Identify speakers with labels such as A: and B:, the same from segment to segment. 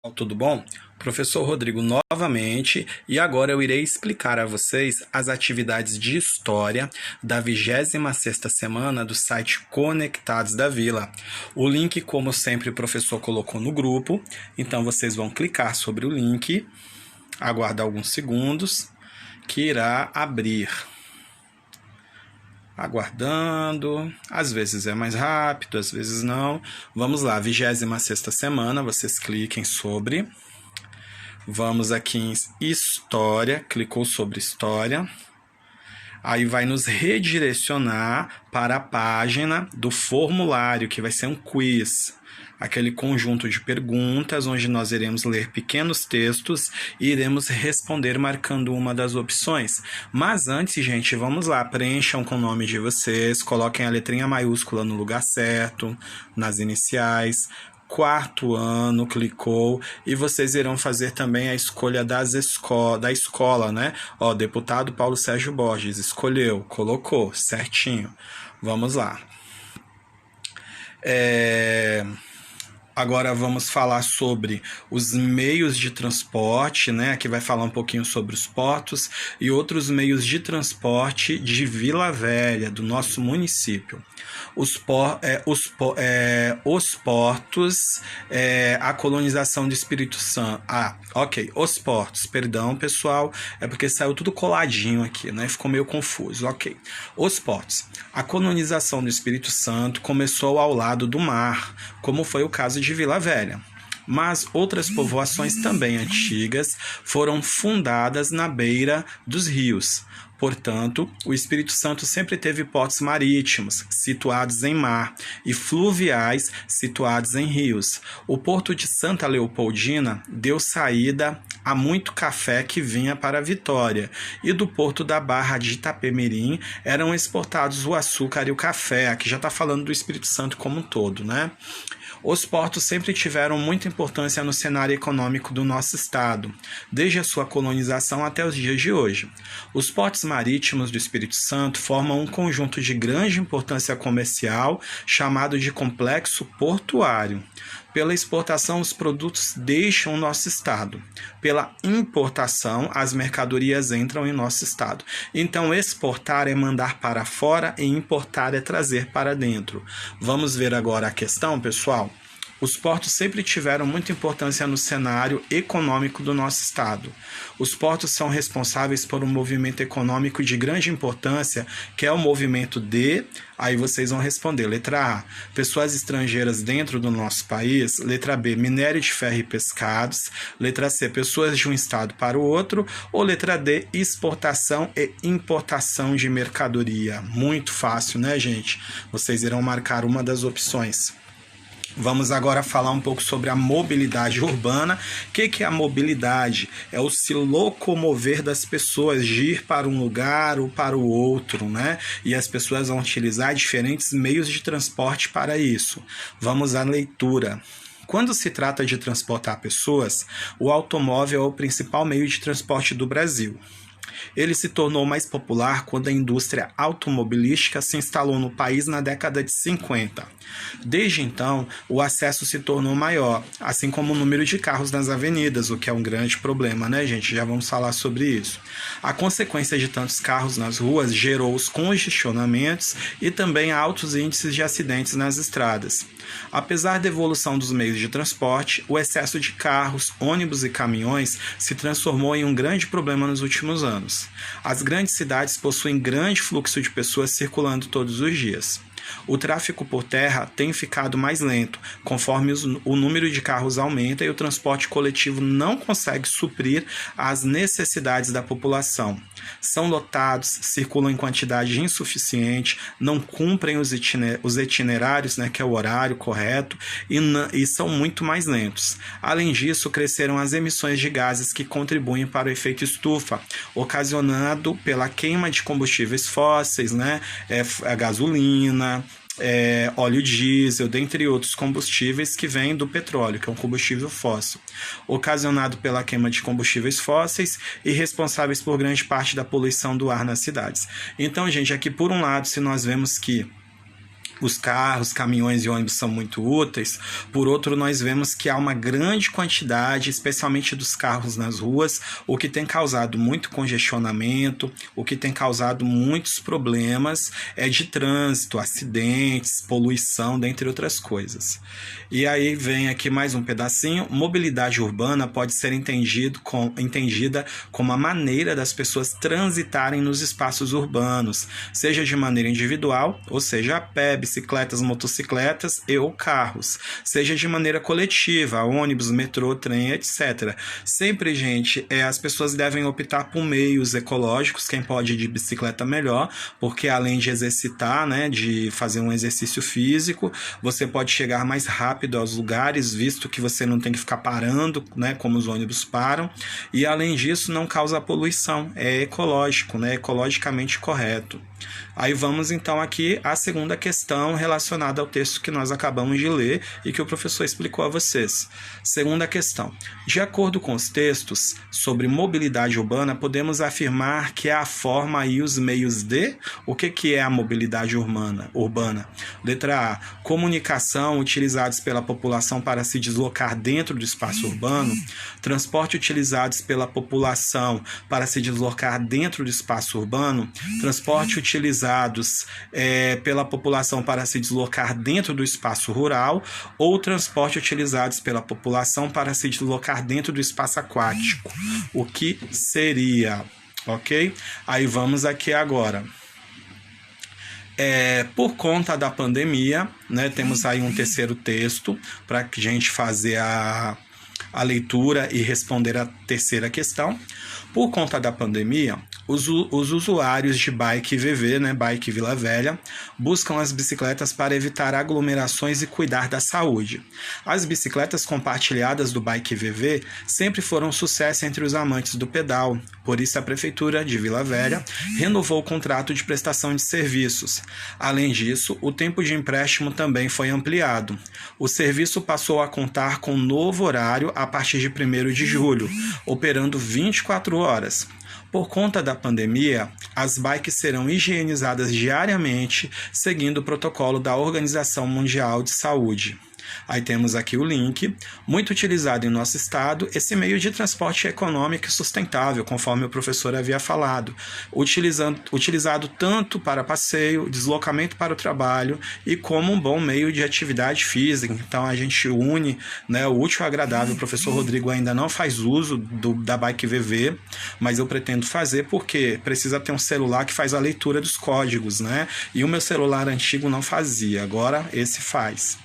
A: Tudo bom? Professor Rodrigo novamente, e agora eu irei explicar a vocês as atividades de história da 26ª semana do site Conectados da Vila. O link, como sempre, o professor colocou no grupo, então vocês vão clicar sobre o link, aguardar alguns segundos, que irá abrir. Aguardando, às vezes é mais rápido, às vezes não. Vamos lá, 26ª semana, vocês cliquem sobre. Vamos aqui em História, clicou sobre História. Aí vai nos redirecionar para a página do formulário, que vai ser um quiz. Aquele conjunto de perguntas onde nós iremos ler pequenos textos e iremos responder marcando uma das opções. Mas antes, gente, vamos lá, preencham com o nome de vocês, coloquem a letrinha maiúscula no lugar certo, nas iniciais. 4º ano, clicou, e vocês irão fazer também a escolha da escola, né? Ó, deputado Paulo Sérgio Borges, escolheu, colocou, certinho. Vamos lá. Agora vamos falar sobre os meios de transporte, né? Aqui vai falar um pouquinho sobre os portos e outros meios de transporte de Vila Velha, do nosso município. Os portos, a colonização do Espírito Santo. Os portos, perdão, pessoal, é porque saiu tudo coladinho aqui, né? Ficou meio confuso, ok. Os portos. A colonização do Espírito Santo começou ao lado do mar, como foi o caso de Vila Velha. Mas outras povoações também antigas foram fundadas na beira dos rios. Portanto, o Espírito Santo sempre teve portos marítimos, situados em mar, e fluviais, situados em rios. O porto de Santa Leopoldina deu saída a muito café que vinha para Vitória, e do porto da Barra de Itapemirim eram exportados o açúcar e o café. Aqui já está falando do Espírito Santo como um todo, né? Os portos sempre tiveram muita importância no cenário econômico do nosso estado, desde a sua colonização até os dias de hoje. Os portos marítimos do Espírito Santo formam um conjunto de grande importância comercial chamado de complexo portuário. Pela exportação, os produtos deixam o nosso estado. Pela importação, as mercadorias entram em nosso estado. Então, exportar é mandar para fora e importar é trazer para dentro. Vamos ver agora a questão, pessoal? Os portos sempre tiveram muita importância no cenário econômico do nosso estado. Os portos são responsáveis por um movimento econômico de grande importância, que é o movimento de... Aí vocês vão responder. Letra A, pessoas estrangeiras dentro do nosso país. Letra B, minério de ferro e pescados. Letra C, pessoas de um estado para o outro. Ou letra D, exportação e importação de mercadoria. Muito fácil, né, gente? Vocês irão marcar uma das opções. Vamos agora falar um pouco sobre a mobilidade urbana. O que é a mobilidade? É o se locomover das pessoas, de ir para um lugar ou para o outro, né? E as pessoas vão utilizar diferentes meios de transporte para isso. Vamos à leitura. Quando se trata de transportar pessoas, o automóvel é o principal meio de transporte do Brasil. Ele se tornou mais popular quando a indústria automobilística se instalou no país na década de 50. Desde então, o acesso se tornou maior, assim como o número de carros nas avenidas, o que é um grande problema, né, gente? Já vamos falar sobre isso. A consequência de tantos carros nas ruas gerou os congestionamentos e também altos índices de acidentes nas estradas. Apesar da evolução dos meios de transporte, o excesso de carros, ônibus e caminhões se transformou em um grande problema nos últimos anos. As grandes cidades possuem grande fluxo de pessoas circulando todos os dias. O tráfego por terra tem ficado mais lento, conforme o número de carros aumenta e o transporte coletivo não consegue suprir as necessidades da população. São lotados, circulam em quantidade insuficiente, não cumprem os itinerários, né, que é o horário correto, e são muito mais lentos. Além disso, cresceram as emissões de gases que contribuem para o efeito estufa, ocasionado pela queima de combustíveis fósseis, né, a gasolina, óleo diesel, dentre outros combustíveis que vêm do petróleo, que é um combustível fóssil, ocasionado pela queima de combustíveis fósseis e responsáveis por grande parte da poluição do ar nas cidades. Então, gente, aqui por um lado, se nós vemos que os carros, caminhões e ônibus são muito úteis. Por outro, nós vemos que há uma grande quantidade, especialmente dos carros nas ruas, o que tem causado muito congestionamento, o que tem causado muitos problemas de trânsito, acidentes, poluição, dentre outras coisas. E aí vem aqui mais um pedacinho. Mobilidade urbana pode ser entendida como a maneira das pessoas transitarem nos espaços urbanos, seja de maneira individual, ou seja, a pé, bicicletas, motocicletas e ou carros, seja de maneira coletiva, ônibus, metrô, trem, etc. Sempre, gente, as pessoas devem optar por meios ecológicos. Quem pode ir de bicicleta melhor, porque além de exercitar, né, de fazer um exercício físico, você pode chegar mais rápido aos lugares, visto que você não tem que ficar parando, né, como os ônibus param, e além disso não causa poluição, é ecológico, né, ecologicamente correto. Aí vamos então aqui à segunda questão relacionada ao texto que nós acabamos de ler e que o professor explicou a vocês. Segunda questão. De acordo com os textos sobre mobilidade urbana, podemos afirmar que é a forma e os meios de... O que é a mobilidade urbana? Letra A. Comunicação utilizados pela população para se deslocar dentro do espaço urbano. Transporte utilizados pela população para se deslocar dentro do espaço urbano. Transporte utilizados pela população para se deslocar dentro do espaço rural, ou transporte utilizados pela população para se deslocar dentro do espaço aquático. O que seria? Ok? Aí vamos aqui agora. Por conta da pandemia, né, temos aí um terceiro texto para a gente fazer a leitura e responder a terceira questão. Por conta da pandemia, os usuários de Bike VV, né, Bike Vila Velha, buscam as bicicletas para evitar aglomerações e cuidar da saúde. As bicicletas compartilhadas do Bike VV sempre foram um sucesso entre os amantes do pedal. Por isso, a Prefeitura de Vila Velha renovou o contrato de prestação de serviços. Além disso, o tempo de empréstimo também foi ampliado. O serviço passou a contar com um novo horário a partir de 1º de julho, operando 24 horas. Por conta da pandemia, as bikes serão higienizadas diariamente, seguindo o protocolo da Organização Mundial de Saúde. Aí temos aqui o link, muito utilizado em nosso estado, esse meio de transporte econômico e sustentável, conforme o professor havia falado, utilizado tanto para passeio, deslocamento para o trabalho e como um bom meio de atividade física. Então a gente une, né, o útil ao agradável. O professor Rodrigo ainda não faz uso da Bike VV, mas eu pretendo fazer porque precisa ter um celular que faz a leitura dos códigos, né? E o meu celular antigo não fazia, agora esse faz.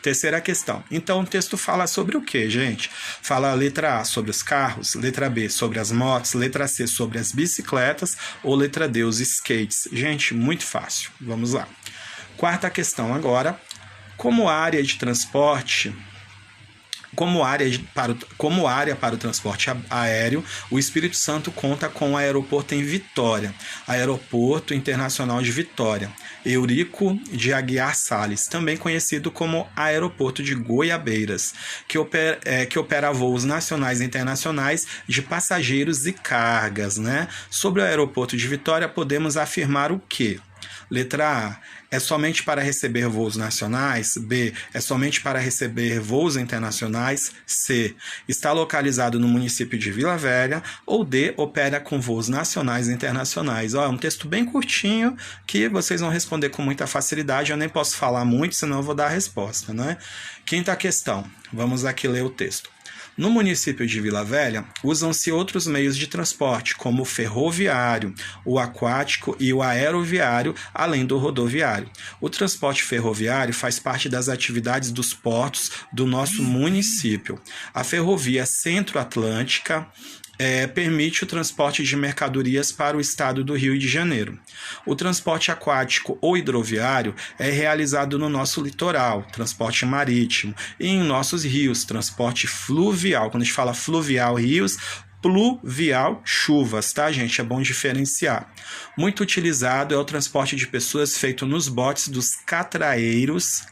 A: Terceira questão. Então, o texto fala sobre o que, gente? Fala a letra A sobre os carros, letra B sobre as motos, letra C sobre as bicicletas ou letra D, os skates. Gente, muito fácil. Vamos lá. Quarta questão agora. Como área de transporte... Como área para o transporte aéreo, o Espírito Santo conta com o aeroporto em Vitória, Aeroporto Internacional de Vitória, Eurico de Aguiar Salles, também conhecido como Aeroporto de Goiabeiras, que opera voos nacionais e internacionais de passageiros e cargas, né? Sobre o aeroporto de Vitória, podemos afirmar o quê? Letra A. É somente para receber voos nacionais? B. É somente para receber voos internacionais? C. Está localizado no município de Vila Velha? Ou D. Opera com voos nacionais e internacionais? É um texto bem curtinho que vocês vão responder com muita facilidade. Eu nem posso falar muito, senão eu vou dar a resposta, né? Quinta questão. Vamos aqui ler o texto. No município de Vila Velha, usam-se outros meios de transporte, como o ferroviário, o aquático e o aeroviário, além do rodoviário. O transporte ferroviário faz parte das atividades dos portos do nosso município. A ferrovia Centro-Atlântica permite o transporte de mercadorias para o estado do Rio de Janeiro. O transporte aquático ou hidroviário é realizado no nosso litoral, transporte marítimo, e em nossos rios, transporte fluvial. Quando a gente fala fluvial, rios, pluvial, chuvas, tá, gente? É bom diferenciar. Muito utilizado é o transporte de pessoas feito nos botes dos catraieiros,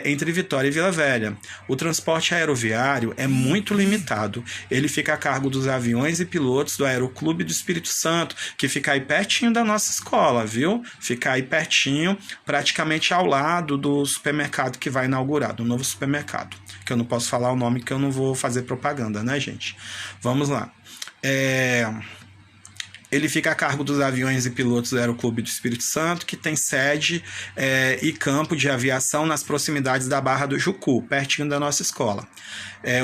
A: entre Vitória e Vila Velha. O transporte aeroviário é muito limitado. Ele fica a cargo dos aviões e pilotos do Aeroclube do Espírito Santo, que fica aí pertinho da nossa escola, viu? Fica aí pertinho, praticamente ao lado do supermercado que vai inaugurar, do novo supermercado. Que eu não posso falar o nome, que eu não vou fazer propaganda, né, gente? Vamos lá. Ele fica a cargo dos aviões e pilotos do Aeroclube do Espírito Santo, que tem sede e campo de aviação nas proximidades da Barra do Jucu, pertinho da nossa escola.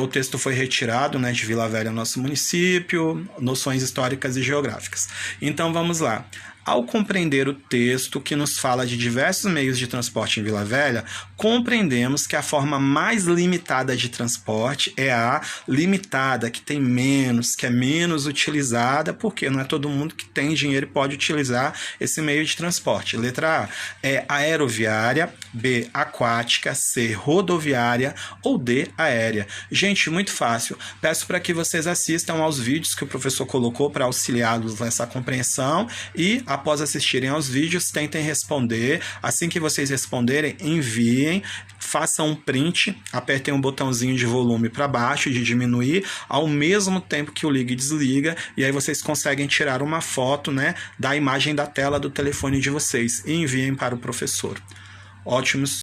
A: O texto foi retirado, né, de Vila Velha, nosso município, noções históricas e geográficas. Então, vamos lá. Ao compreender o texto que nos fala de diversos meios de transporte em Vila Velha, compreendemos que a forma mais limitada de transporte é a limitada, que tem menos, que é menos utilizada, porque não é todo mundo que tem dinheiro e pode utilizar esse meio de transporte. Letra A é aeroviária, B, aquática, C, rodoviária ou D, aérea. Gente, muito fácil. Peço para que vocês assistam aos vídeos que o professor colocou para auxiliá-los nessa compreensão e após assistirem aos vídeos, tentem responder. Assim que vocês responderem, enviem, façam um print, apertem um botãozinho de volume para baixo, de diminuir, ao mesmo tempo que o liga e desliga, e aí vocês conseguem tirar uma foto, né, da imagem da tela do telefone de vocês e enviem para o professor. Ótimos.